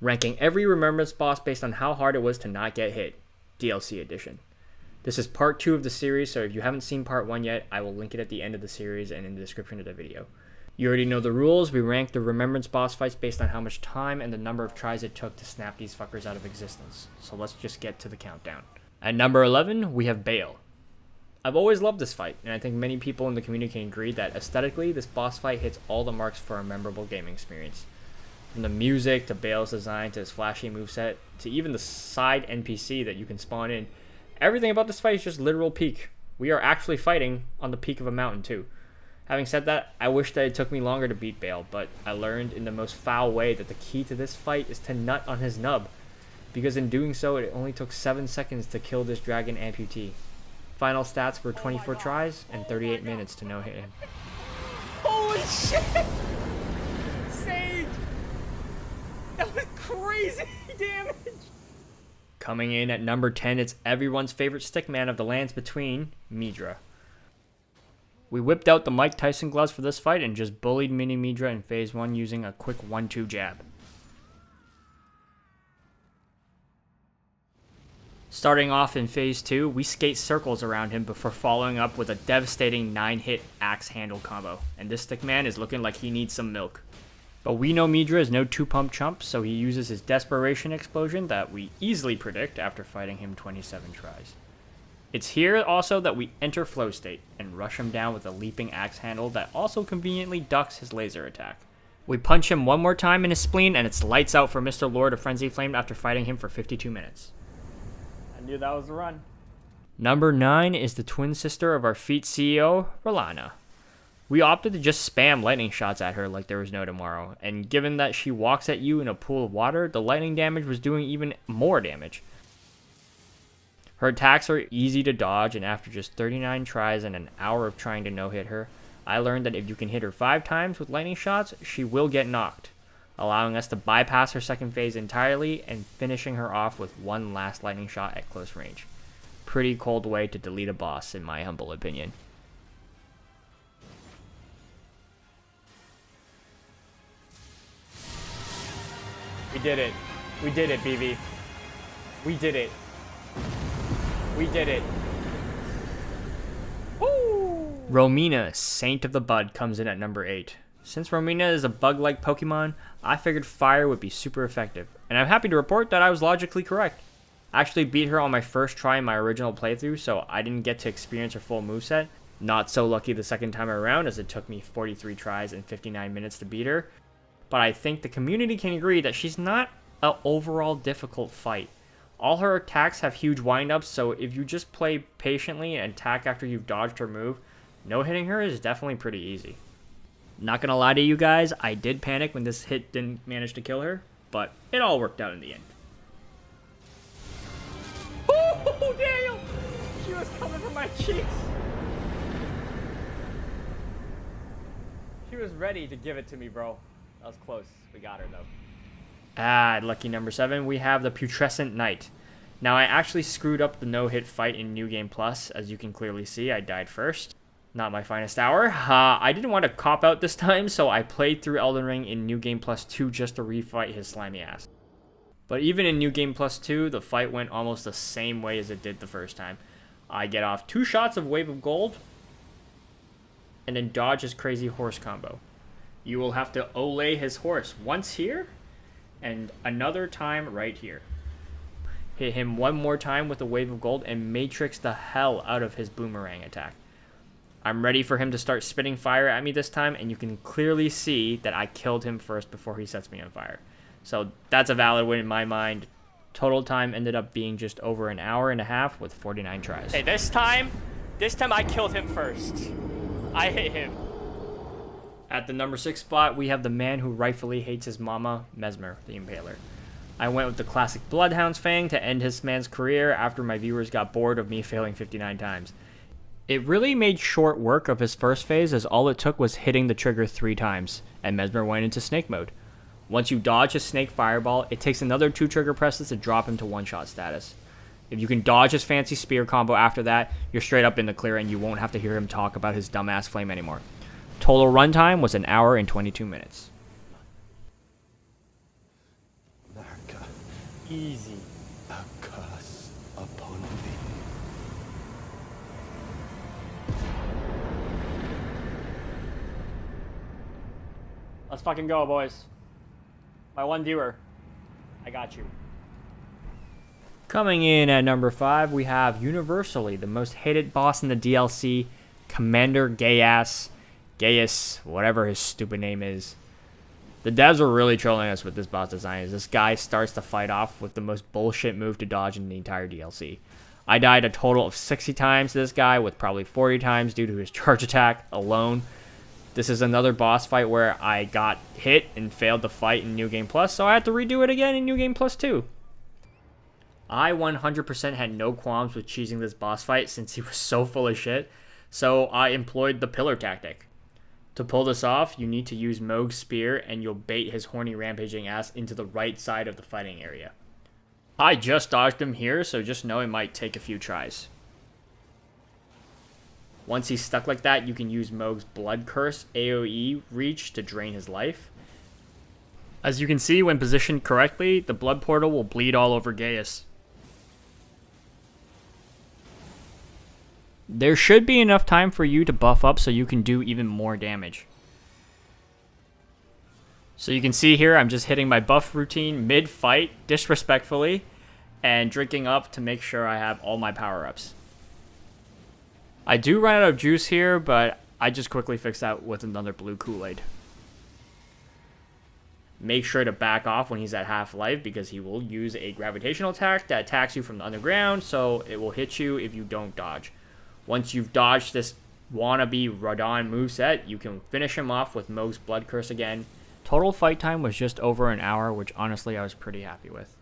ranking every Remembrance boss based on how hard it was to not get hit, DLC edition. This is part 2 of the series, so if you haven't seen part 1 yet, I will link it at the end of the series and in the description of the video. You already know the rules. We rank the Remembrance boss fights based on how much time and the number of tries it took to snap these fuckers out of existence. So let's just get to the countdown. At number 11, we have Bayle. I've always loved this fight, and I think many people in the community can agree that aesthetically, this boss fight hits all the marks for a memorable gaming experience. From the music, to Bayle's design, to his flashy moveset, to even the side NPC that you can spawn in, everything about this fight is just literal peak. We are actually fighting on the peak of a mountain too. Having said that, I wish that it took me longer to beat Bayle, but I learned in the most foul way that the key to this fight is to nut on his nub, because in doing so, it only took 7 seconds to kill this dragon amputee. Final stats were 24 tries and 38 minutes to no-hit him. Holy shit! Sage! That was crazy damage! Coming in at number 10, it's everyone's favorite stickman of the lands between, Midra. We whipped out the Mike Tyson gloves for this fight and just bullied Mini Midra in phase 1 using a quick 1-2 jab. Starting off in phase 2, we skate circles around him before following up with a devastating 9-hit axe handle combo, and this stickman is looking like he needs some milk. But we know Midra is no 2-pump chump, so he uses his Desperation Explosion that we easily predict after fighting him 27 tries. It's here also that we enter flow state and rush him down with a leaping axe handle that also conveniently ducks his laser attack. We punch him one more time in his spleen and it's lights out for Mr. Lord of Frenzy Flame after fighting him for 52 minutes. I knew that was the run. Number 9 is the twin sister of our feat CEO, Rellana. We opted to just spam lightning shots at her like there was no tomorrow, and given that she walks at you in a pool of water, the lightning damage was doing even more damage. Her attacks are easy to dodge, and after just 39 tries and an hour of trying to no-hit her, I learned that if you can hit her 5 times with lightning shots, she will get knocked, allowing us to bypass her second phase entirely and finishing her off with one last lightning shot at close range. Pretty cold way to delete a boss, in my humble opinion. We did it. We did it, BB. We did it. We did it. Woo! Romina, Saint of the Bud, comes in at number 8. Since Romina is a bug-like Pokemon, I figured fire would be super effective, and I'm happy to report that I was logically correct. I actually beat her on my first try in my original playthrough, so I didn't get to experience her full moveset. Not so lucky the second time around, as it took me 43 tries and 59 minutes to beat her. But I think the community can agree that she's not an overall difficult fight. All her attacks have huge windups, so if you just play patiently and attack after you've dodged her move, no-hitting her is definitely pretty easy. Not gonna lie to you guys, I did panic when this hit didn't manage to kill her, but it all worked out in the end. Oh, damn! She was coming from my cheeks. She was ready to give it to me, bro. That was close. We got her, though. At lucky number 7, we have the Putrescent Knight. Now, I actually screwed up the no-hit fight in New Game Plus. As you can clearly see, I died first. Not my finest hour. I didn't want to cop out this time, so I played through Elden Ring in New Game Plus 2 just to refight his slimy ass. But even in New Game Plus 2, the fight went almost the same way as it did the first time. I get off 2 shots of Wave of Gold, and then dodge his crazy horse combo. You will have to olay his horse once here, and another time right here. Hit him one more time with a Wave of Gold and matrix the hell out of his boomerang attack. I'm ready for him to start spitting fire at me this time, and you can clearly see that I killed him first before he sets me on fire. So that's a valid win in my mind. Total time ended up being just over an hour and a half with 49 tries. Hey, this time I killed him first. I hit him. At the number 6 spot, we have the man who rightfully hates his mama, Messmer, the Impaler. I went with the classic Bloodhound's Fang to end his man's career after my viewers got bored of me failing 59 times. It really made short work of his first phase, as all it took was hitting the trigger 3 times, and Messmer went into snake mode. Once you dodge his snake fireball, it takes another 2 trigger presses to drop him to one-shot status. If you can dodge his fancy spear combo after that, you're straight up in the clear and you won't have to hear him talk about his dumbass flame anymore. Total runtime was an hour and 22 minutes. Easy. A curse upon thee. Let's fucking go, boys. My one viewer. I got you. Coming in at number 5, we have universally the most hated boss in the DLC, Commander Gaius, whatever his stupid name is. The devs were really trolling us with this boss design, as this guy starts the fight off with the most bullshit move to dodge in the entire DLC. I died a total of 60 times to this guy, with probably 40 times due to his charge attack alone. This is another boss fight where I got hit and failed to fight in New Game Plus, so I had to redo it again in New Game Plus 2. I 100% had no qualms with cheesing this boss fight since he was so full of shit, so I employed the pillar tactic. To pull this off, you need to use Mohg's spear and you'll bait his horny rampaging ass into the right side of the fighting area. I just dodged him here, so just know it might take a few tries. Once he's stuck like that, you can use Mohg's Blood Curse AoE reach to drain his life. As you can see, when positioned correctly, the blood portal will bleed all over Gaius. There should be enough time for you to buff up so you can do even more damage. So you can see here, I'm just hitting my buff routine mid-fight, disrespectfully, and drinking up to make sure I have all my power-ups. I do run out of juice here, but I just quickly fix that with another blue Kool-Aid. Make sure to back off when he's at half life, because he will use a gravitational attack that attacks you from the underground, so it will hit you if you don't dodge. Once you've dodged this wannabe Radon moveset, you can finish him off with Mohg's Blood Curse again. Total fight time was just over an hour, which honestly I was pretty happy with.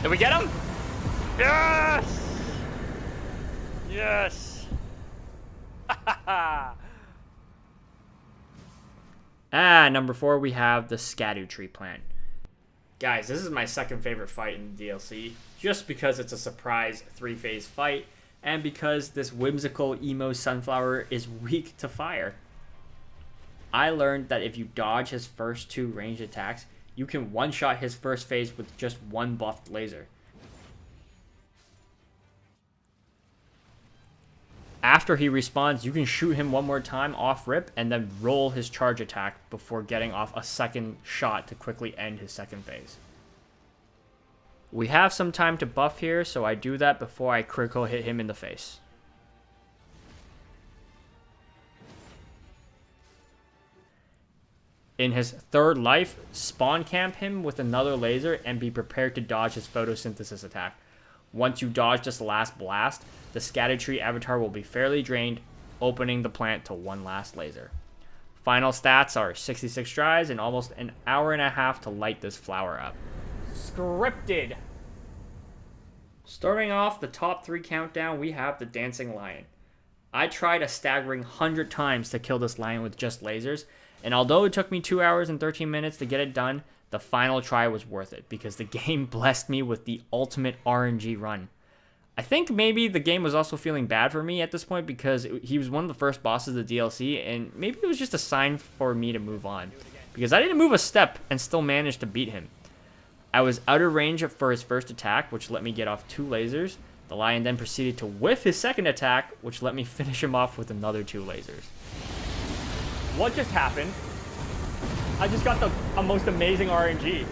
Did we get him? Yes! Yes! Number 4, we have the Scadutree plant. Guys, this is my second favorite fight in the DLC, just because it's a surprise 3-phase fight, and because this whimsical emo sunflower is weak to fire. I learned that if you dodge his first 2 ranged attacks, you can one-shot his first phase with just 1 buffed laser. After he respawns, you can shoot him one more time off rip and then roll his charge attack before getting off a second shot to quickly end his second phase. We have some time to buff here, so I do that before I critical hit him in the face. In his third life, spawn camp him with another laser and be prepared to dodge his photosynthesis attack. Once you dodge this last blast, the Scadutree avatar will be fairly drained, opening the plant to one last laser. Final stats are 66 tries and almost an hour and a half to light this flower up. Scripted. Starting off the top 3 countdown, we have the Dancing Lion. I tried a staggering 100 times to kill this lion with just lasers, and although it took me 2 hours and 13 minutes to get it done, the final try was worth it because the game blessed me with the ultimate RNG run. I think maybe the game was also feeling bad for me at this point because he was one of the first bosses of the DLC, and maybe it was just a sign for me to move on because I didn't move a step and still managed to beat him. I was out of range for his first attack, which let me get off 2 lasers. The lion then proceeded to whiff his second attack, which let me finish him off with another 2 lasers. What just happened? I just got the most amazing RNG.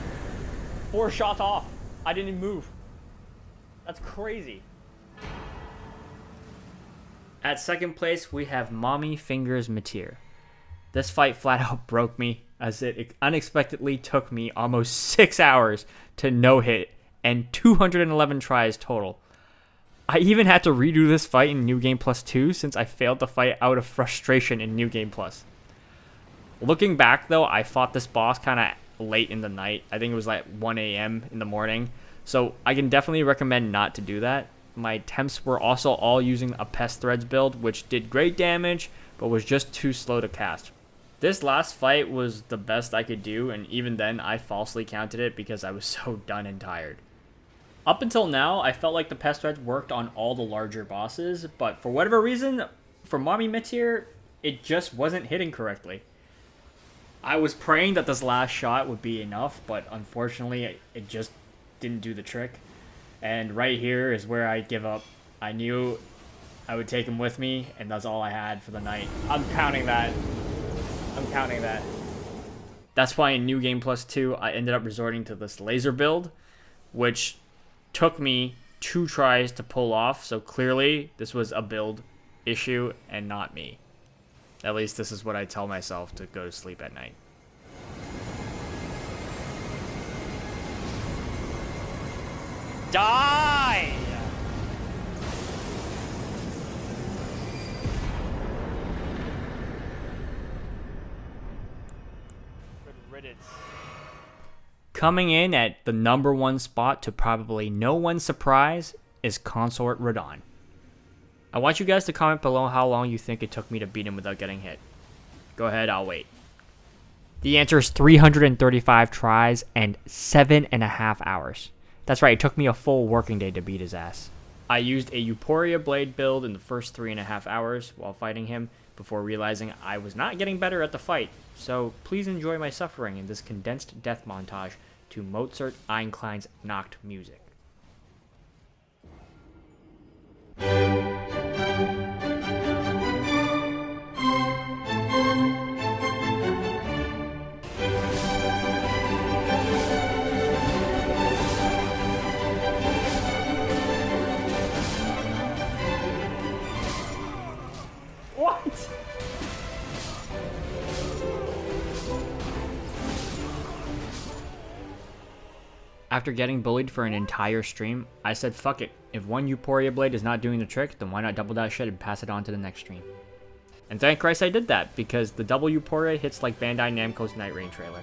4 shots off. I didn't move. That's crazy. At second place, we have Mommy Fingers Metyr. This fight flat out broke me, as it unexpectedly took me almost 6 hours to no-hit and 211 tries total. I even had to redo this fight in New Game Plus 2 since I failed the fight out of frustration in New Game Plus. Looking back though, I fought this boss kind of late in the night. I think it was like 1 a.m. in the morning. So I can definitely recommend not to do that. My attempts were also all using a Pest Threads build, which did great damage, but was just too slow to cast. This last fight was the best I could do, and even then I falsely counted it because I was so done and tired. Up until now, I felt like the Pest Threads worked on all the larger bosses, but for whatever reason, for Mommy Metyr, it just wasn't hitting correctly. I was praying that this last shot would be enough, but unfortunately, it just didn't do the trick. And right here is where I give up. I knew I would take him with me, and that's all I had for the night. I'm counting that. I'm counting that. That's why in New Game Plus 2, I ended up resorting to this laser build, which took me 2 tries to pull off, so clearly this was a build issue and not me. At least this is what I tell myself to go to sleep at night. Die! Good riddance. Coming in at the #1 spot to probably no one's surprise is Consort Radahn. I want you guys to comment below how long you think it took me to beat him without getting hit. Go ahead, I'll wait. The answer is 335 tries and 7.5 hours. That's right, it took me a full working day to beat his ass. I used a Euphoria Blade build in the first 3.5 hours while fighting him before realizing I was not getting better at the fight, so please enjoy my suffering in this condensed death montage to Mozart Einklein's Nacht music. What? After getting bullied for an entire stream, I said fuck it. If one Euphoria Blade is not doing the trick, then why not double that shit and pass it on to the next stream? And thank Christ I did that, because the double Euphoria hits like Bandai Namco's Night Rain trailer.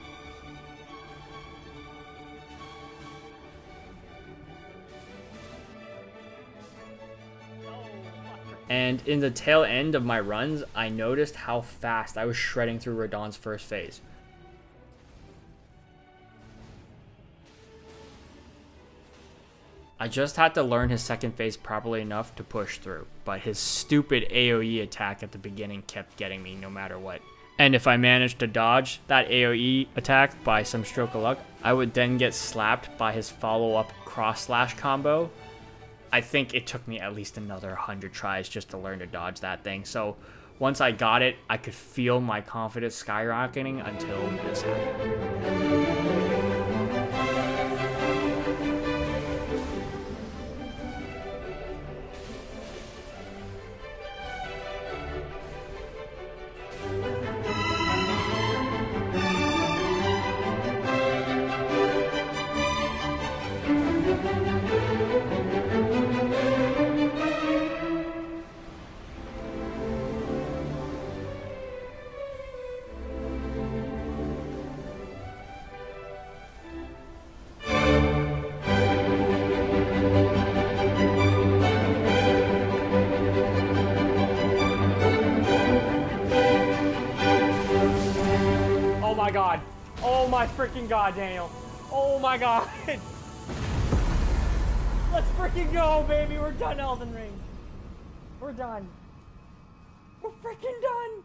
And in the tail end of my runs, I noticed how fast I was shredding through Radahn's first phase. I just had to learn his second phase properly enough to push through, but his stupid AoE attack at the beginning kept getting me no matter what. And if I managed to dodge that AoE attack by some stroke of luck, I would then get slapped by his follow-up cross-slash combo. I think it took me at least another 100 tries just to learn to dodge that thing, so once I got it, I could feel my confidence skyrocketing until this happened. My God. Oh my freaking God, Daniel. Oh my God. Let's freaking go, baby. We're done, Elden Ring. We're done. We're freaking done.